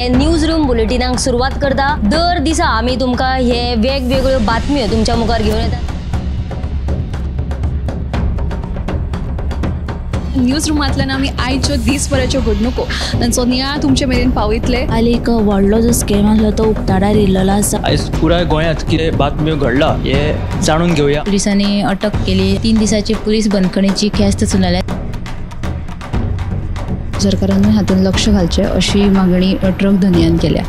News room बुलेटिनाक सुरुवात करता। दर दिसा आम्ही तुमका हे वेगवेगळ्यो बातम्यो तुमच्या मुखार घेऊन येतात। न्यूज रूमांतल्यान आमी आयच्यो दिसभराच्यो घडणुको तांचो नियाळ तुमचे मेरेन पावयतले। हालीं एक व्हडलो जो स्कॅम आसलो तो उक्ताडार येयल्लो आसा। आयज पुराय गोंयांत कितें बातम्यो घडला हे जाणून घेवया। पुलिसांनी अटक केली। 3 दिसाची पुलीस बंदखणीची ख्यास्त सुनायल्या। सरकारान हातूंत लक्ष घालचें अशी मागणी ट्रक धन्यान केल्या।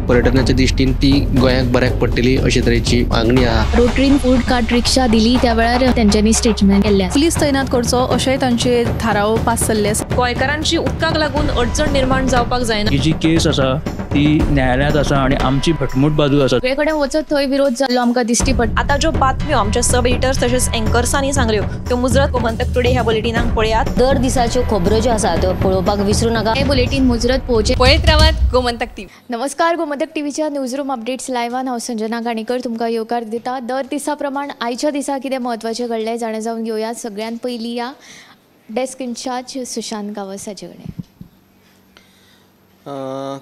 पर्यटनाच्या दृश्टीन ती गोंयांक बऱ्याक पडटली अशे तरेची मागणी आहा। रोटरीन फूड कार्ट रिक्षा दिली त्या वेळार त्यांच्यानी स्टेटमेंट केल्लें। पुलीस तैनात करचो अशेंय तांचे थाराव पास जाल्ले आसा। गोंयकारांची उदकाक लागून अडचण निर्माण जावपाक जायना। ही जी केस आसा ती न्यायालयांत आसा आणि आमची भटमूट बाजू आसा। सगळे कडेन वचत थंय विरोध जाल्लो आमकां दिश्टी पडटा। आता ज्यो बातम्यो आमच्या सब एडिटर्स तशेंच एंकर्सांनी सांगल्यो त्यो मुजरत गोमंतक टुडे ह्या बुलेटिनाक पळयात। दर दिसाच्यो खबरो ज्यो आसा त्यो पळोवपाक विसरू नका। हे बुलेटिन मुजरत पळयत रावात गोमंतक टीव्ही। नमस्कार, गोमंतक टीव्हीच्या न्यूज रूम अपडेट्स लायव्हान हांव संजना गाणीकर तुमकां येवकार दिता। दर दिसा प्रमाण आयच्या दिसा कितें म्हत्वाचें घडलें जाणें जावन घेवया। सगळ्यांत पयलीं या डेस्क इन्चार्ज सुशांत गावस हाचे कडेन।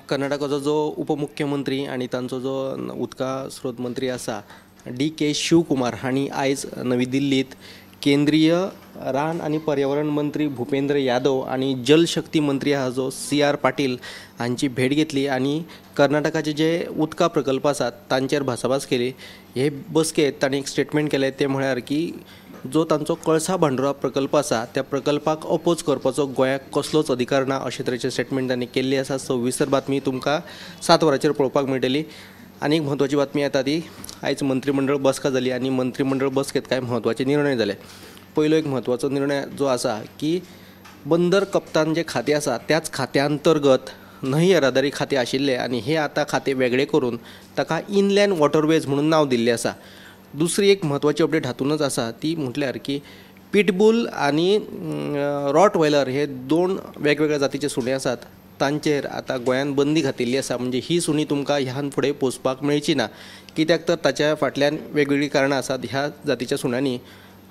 कर्नाटकाचो जो उपमुख्यमंत्री आणि तांचो जो उदका स्रोत मंत्री आसा DK शिवकुमार हांणी आयज नवी दिल्लीत केंद्रीय रान आणि पर्यावरण मंत्री भूपेंद्र यादव आणि जलशक्ती मंत्री आहा जो CR पाटील हांची भेट घेतली आणि कर्नाटकाचे जे उदका प्रकल्प आसात तांचेर भासाभास केली। हे बसकेत तांणी एक स्टेटमेंट केलें ते म्हळ्यार की जो तांचो कळसा भांडोरा प्रकल्प आसा त्या प्रकल्पाक अपोज करपाचो गोंयाक कसलोच अधिकार ना अशे तरेचे स्टेटमेंट तांणी केल्ली आसा। सविस्तर बातमी तुमकां 7 वरांचेर पळोवपाक मेळटली। आनी एक म्हत्वाची बातमी येता ती आयज मंत्रिमंडळ बसका जाली आणि मंत्रिमंडळ बसकेत कांय म्हत्वाचे निर्णय जाले। पयलो एक म्हत्वाचो निर्णय जो आसा की बंदर कप्तान जे खातें आसा त्याच खात्या अंतर्गत न्हंय येरादारी खातें आशिल्लें आणि हे आता खातें वेगळें करून ताका इनलँड वॉटरवेज म्हणून नांव दिल्लें आसा। दुसरी एक म्हत्वाची अपडेट हातूनच आसा ती म्हटल्यार की पिटबुल आणि रॉटवायलर हे 2 वेगवेगळ्या जातीचे सुणे आसात तांचेर आता गोंयांत बंदी घातिल्ली आसा। म्हणजे ही सुणी तुमकां ह्यान फुडें पोसपाक मेळची ना, कित्याक तर ताच्या फाटल्यान वेगवेगळी कारणां आसात। ह्या जातीच्या सुण्यांनी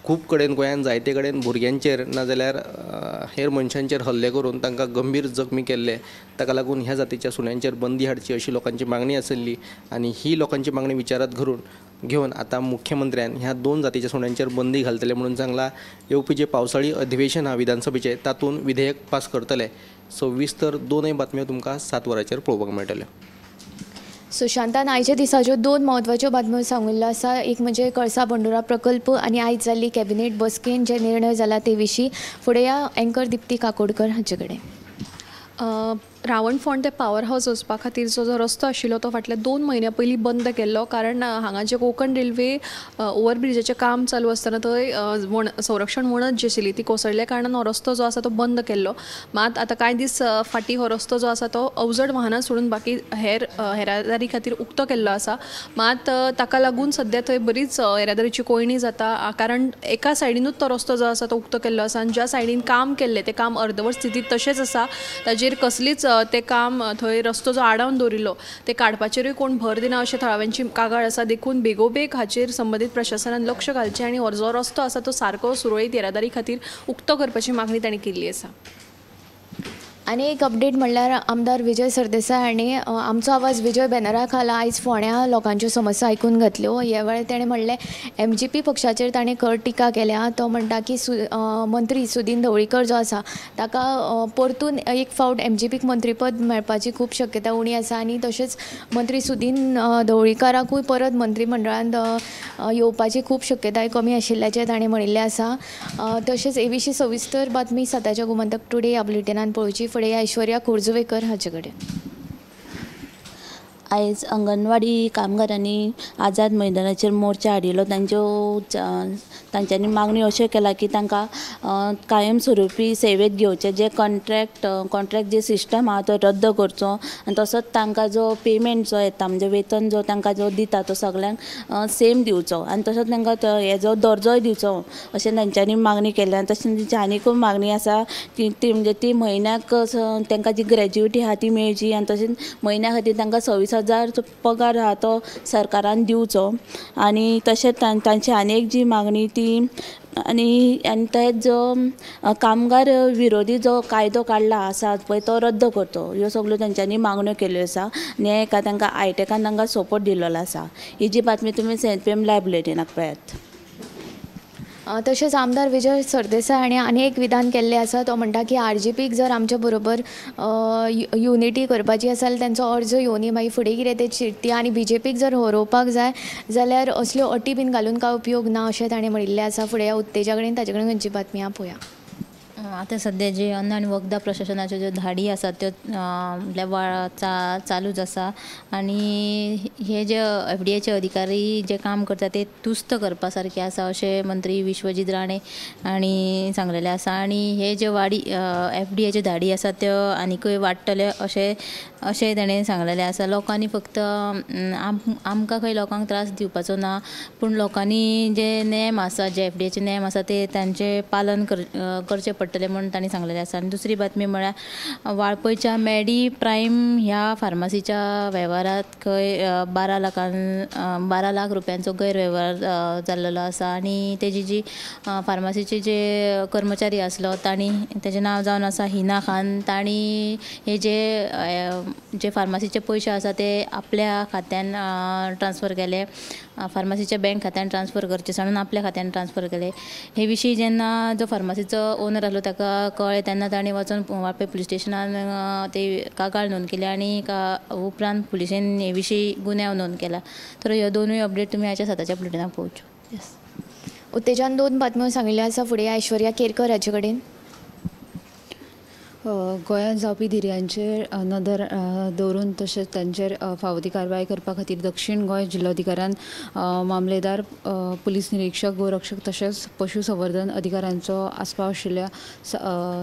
खूब कडेन गोंयांत जायते कडेन भुरग्यांचेर नाजाल्यार हेर मनशांचेर हल्ले करून तांकां गंभीर जखमी केल्ले। ताका लागून ह्या जातीच्या सुण्यांचेर बंदी हाडची अशी लोकांची मागणी आसली आणि ही लोकांची मागणी विचारात घेवन आता मुख्यमंत्र्यान ह्या 2 जातीच्या सुण्यांचेर बंदी घालतले म्हणून सांगला। येवपी जे पावसाळी अधिवेशन हा विधानसभेचे तातूंत विधेयक पास करतले। सविस्तर 2 बातम्यो तुमकां 7 वरांचेर पळोवपाक मेळटल्यो। सुशांतान आयच्या दिसाच्यो 2 म्हत्वाच्यो बातम्यो सांगिल्ल्यो आसा। एक म्हणजे कळसा भांडोरा प्रकल्प आणि आयज जाल्ली कॅबिनेट बसकेन जे निर्णय जाला ते विशीं। फुडें या एंकर दिप्ती काकोडकर हांचे कडेन। रावण फोंड ते पावर हावस वचपा खातीरचो जो रस्तो आशिल्लो तो फाटल्या 2 म्हयन्या पयलीं बंद केल्लो, कारण हांगा जे कोंकण रेल्वे ओवरब्रिजाचें काम चालू आसतना थंय संरक्षण वणत जी आशिल्ली ती कोसळ्ळ्या कारणान हो रस्तो जो आसा तो बंद केल्लो। मात आतां कांय दीस फाटीं हो रस्तो जो आसा तो अवजड वाहनां सोडून बाकी येरादारी खातीर उक्तो केल्लो आसा। मात ताका लागून सद्या थंय बरीच येरादारीची कोयणी जाता, कारण एका सायडीनूच तो रस्तो जो आसा तो उक्तो केल्लो आसा आनी ज्या सायडीन काम केल्लें तें काम अर्दवट स्थितीत तशेंच आसा। ताजेर कसलीच ते काम थंय रस्तो जो आडावन दवरिल्लो ते काडपाचेरूय कोण भर दिना अशें थळाव्यांची कागाळ आसा। देखून बेगोबेग हाचेर संबंधीत प्रशासनान लक्ष घालचें आनी जो रस्तो आसा तो सारको सुरळीत येरादारी खातीर उक्तो करपाची मागणी तांणी केल्ली आसा। आनी एक अपडेट म्हणल्यार आमदार विजय सरदेसाय हांणी आमचो आवाज विजय बॅनरा खाला आयज फोंड्या लोकांच्यो समस्या आयकून घेतल्यो। ह्या वेळार ताणें म्हणलें MGP पक्षाचेर ताणें खर टिका केल्या। तो म्हणटा की मंत्री सुदीन ढवळीकर जो आसा ताका परतून एक फावट MGPक मंत्रीपद मेळपाची खूब शक्यता उणी आसा आनी तशेंच मंत्री सुदीन ढवळीकाराकूय परत मंत्रिमंडळांत येवपाची खूब शक्यताय कमी आशिल्ल्याचें ताणें म्हणिल्लें आसा। तशेंच हे विशीं सविस्तर बातमी सदाच्या गोमंतक टुडे ह्या बुलेटिनान पळोवची। फुडें ऐश्वर्या खोर्जुवेकर हाचे कडेन। आयज अंगणवाडी कामगारांनी आझाद मैदानाचेर मोर्चा हाडिल्लो। तांच्यांनी मागणी अशें केला की तांकां कायमस्वरुपी सेवेत घेवचे, जे कॉन्ट्रॅक्ट जे सिस्टम आहा तो रद्द करचो आनी तसोच तांकां जो पेमेंट जो येता म्हणजे वेतन जो तांकां जो दिता तो सगळ्यांक सेम दिवचो आनी तसोच तांकां हेजो दर्जोय दिवचो अशें तांच्यांनी मागणी केल्या। आनी तशेंच तांची आनीकूय मागणी आसा ती म्हणजे ती म्हयन्याक तांकां जी ग्रॅज्युएटी आहा ती मेळची आनी तशेंच म्हयन्या खातीर तांकां 26 20,000 पगार आहा तो सरकारान दिवचो आनी तशेंच तांची आनी एक जी मागणी ती आनी तेच जो कामगार विरोधी जो कायदो काडला आसा पळय तो रद्द करचो ह्यो सगळ्यो तांच्यांनी मागण्यो केल्ल्यो आसा आनी हेका तांकां आयटेकान तांकां सपोर्ट दिल्लो आसा. ही जी बातमी तुमी सेंट पी एम लायव्ह बुलेटिनाक पळयात. तशेंच आमदार विजय सरदेसाय हांणी आनी एक विधान केल्लें आसा. तो म्हणटा की RGPक जर आमच्या बरोबर युनिटी करपाची आसा जाल्यार तेंचो अर्ज येवनी मागीर फुडें कितें ते चिंतती आनी BJPक जर हरोवपाक जाय जाल्यार असल्यो अटी बीन घालून कांय उपयोग ना अशें ताणें म्हणिल्लें आसा. फुडें ह्या उत्तेजा कडेन ताजे कडेन खंयची बातमी आहा पळोवया. आता सध्या जे अन्न आणि वखदा प्रशासनाच्यो ज्यो धाडी आसात त्यो चालूच आसा आनी हे जे FDAचे अधिकारी जे काम करतात ते तुस्त करपा सारखे आसा अशें मंत्री विश्वजीत राणे हांणी सांगलेलें आसा. आनी हे जे FDAच्यो धाडी आसात त्यो आनीकूय वाडटले अशें ताणें सांगलेलें आसा. लोकांनी फक्त आमकां खंय लोकांक त्रास दिवपाचो ना पूण लोकांनी जे नेम आसा जे FDAचे नेम आसा ते तांचे पालन करचें पडटलें म्हणून तांणी सांगलेलें आसा. आनी दुसरी बातमी म्हळ्यार वाळपयच्या मेडी प्रायम ह्या फार्मासीच्या वेव्हारांत खंय 12 लाख रुपयांचो गैरवेव्हार जाल्लो आसा. आनी तेजी जी फार्मासीचे जे कर्मचारी आसलो तांणी तेजें नांव जावन आसा हिना खान. तांणी हे जे फार्मासीचे पयशे आसा ते आपल्या खात्यान ट्रान्सफर केले, फार्मासीच्या बँक खात्यान ट्रान्सफर करचे सांगून आपल्या खात्यान ट्रान्सफर केले. हे विशीं जेन्ना जो फार्मासीचो ओनर आसलो ताका कळ्ळें तेन्ना ताणें वचून वाळपय पुलीस स्टेशनान ते कागाळ नोंद केली आनी उपरांत पुलिशेन हे विशीं गुन्यांव नोंद केला. तर ह्यो दोनूय अपडेट तुमी आयच्या सदाच्या बुलेटिनाक पळोवच्यो. येस. उत्तेजान 2 बातम्यो सांगिल्ल्यो आसा. फुडें ऐश्वर्या केरकर हाचे कडेन. गोंयांत जावपी धिऱ्यांचेर नदर दवरून तशेंच तांचेर फावो ती कारवाय करपा खातीर दक्षिण गोंय जिल्लोधिकाऱ्यान मामलेदार, पुलीस निरीक्षक, गोरक्षक तशेंच पशुसंवर्धन अधिकाऱ्यांचो आस्पाव आशिल्ल्या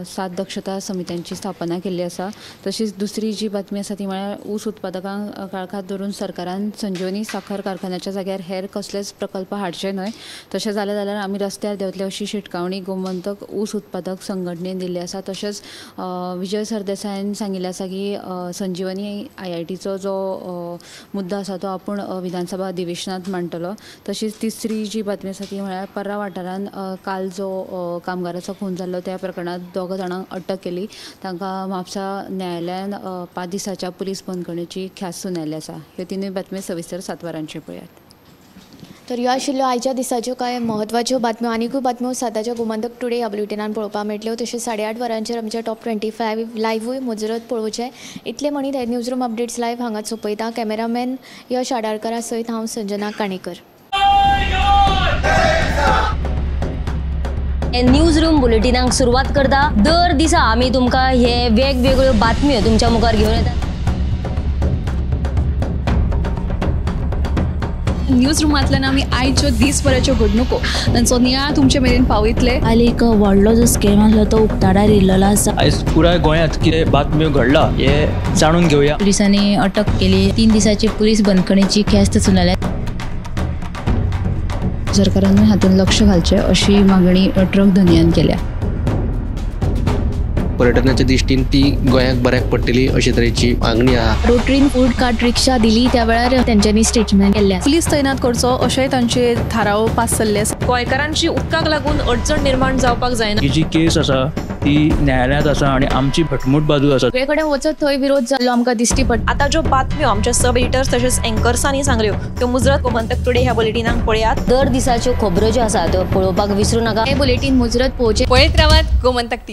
7 दक्षता समित्यांची स्थापना केल्ली आसा. तशीच दुसरी जी बातमी आसा ती म्हळ्यार ऊस उत्पादकांक काळखात धरून सरकारान संजीवनी साखर कारखान्याच्या जाग्यार हेर कसलेच प्रकल्प हाडचे न्हय, तशें जालें जाल्यार आमी रस्त्यार देंवतले अशी शिटकावणी गोमंतक ऊस उत्पादक संघटनेन दिल्ली आसा. तशेंच विजय सरदेसायान सांगिल्लें आसा की संजीवनी IITचो जो मुद्दो आसा तो आपूण विधानसभा अधिवेशनांत मांडटलो. तशीच तिसरी जी बातमी आसा ती म्हळ्यार पर्रा वाठारांत काल जो कामगाराचो खून जाल्लो त्या प्रकरणांत 2 जाणांक अटक केली. तांकां म्हापसा न्यायालयान 5 दिसाच्या पुलीस बंदखणीची ख्यास्त सुनायल्ली आसा. ह्यो तिनूय बातम्यो सविस्तर 7 वरांचेर पळयात. तर ह्यो आशिल्ल्यो आयच्या दिसाच्यो कांय म्हत्वाच्यो बातम्यो. आनीकूय बातम्यो सदांच्या गोमंतक टुडे ह्या बुलेटिनान पळोवपाक मेळटल्यो. तशेंच 8:30 वरांचेर आमच्या टॉप 25 लायव्हूय मुजरत पळोवचें. इतले म्हणीत न्यूज रूम अपडेट्स लायव्ह हांगा सोंपयता. कॅमेरामॅन यश आडाळकरा सयत हांव संजना काणेकर. न्यूज रूम बुलेटिनाक सुरवात करता. दर दिसा आमी तुमकां हे वेगवेगळ्यो बातम्यो तुमच्या मुखार घेवन येतात. न्यूज रुमांतल्यान आमी आयच्यो दिसभराच्यो घडणुको तांचो नियाळ तुमचे मेरेन पावयतले. आनी एक व्हडलो जो स्कॅम आसलो तो उक्ताडार येयल्लो आसा. आयज पुराय गोंयांत कितें बातम्यो घडला हे जाणून घेवया. पुलिसांनी अटक केली. 3 दिसाची पुलीस बंदखणीची ख्यास्त सुनायल्या. सरकारान हातूंत लक्ष घालचें अशी मागणी ट्रक धनियान केल्या. पर्यटनाच्या दृश्टीन ती गोंयाक बऱ्याक पडटली अशे तरेची मागणी आहा. रोटरीन फूड कार्ट रिक्षा दिली त्या वेळार तेंच्यांनी स्टेटमेंट केल्लें. पुलीस तैनात करचो अशेंय तांचे थाराव पास जाल्ले आसा. गोंयकारांची उदकाक लागून अडचण निर्माण जावपाक जायना. ही जी केस आसा ती न्यायालयांत आसा आनी आमची भटमूट बाजू आसा. सगळे कडेन वचत थंय विरोध जाल्लो आमकां दिश्टी पडटा. आता ज्यो बातम्यो आमच्या सब एडिटर्स तशेंच एंकर्सांनी सांगल्यो त्यो मुजरत गोमंतक टुडे ह्या बुलेटिनाक पळयात. दर दिसाच्यो खबरो ज्यो आसा त्यो पळोवपाक विसरूं नाका. हे बुलेटिन मुजरत पळोवचें. पळयत रावात गोमंतक TV.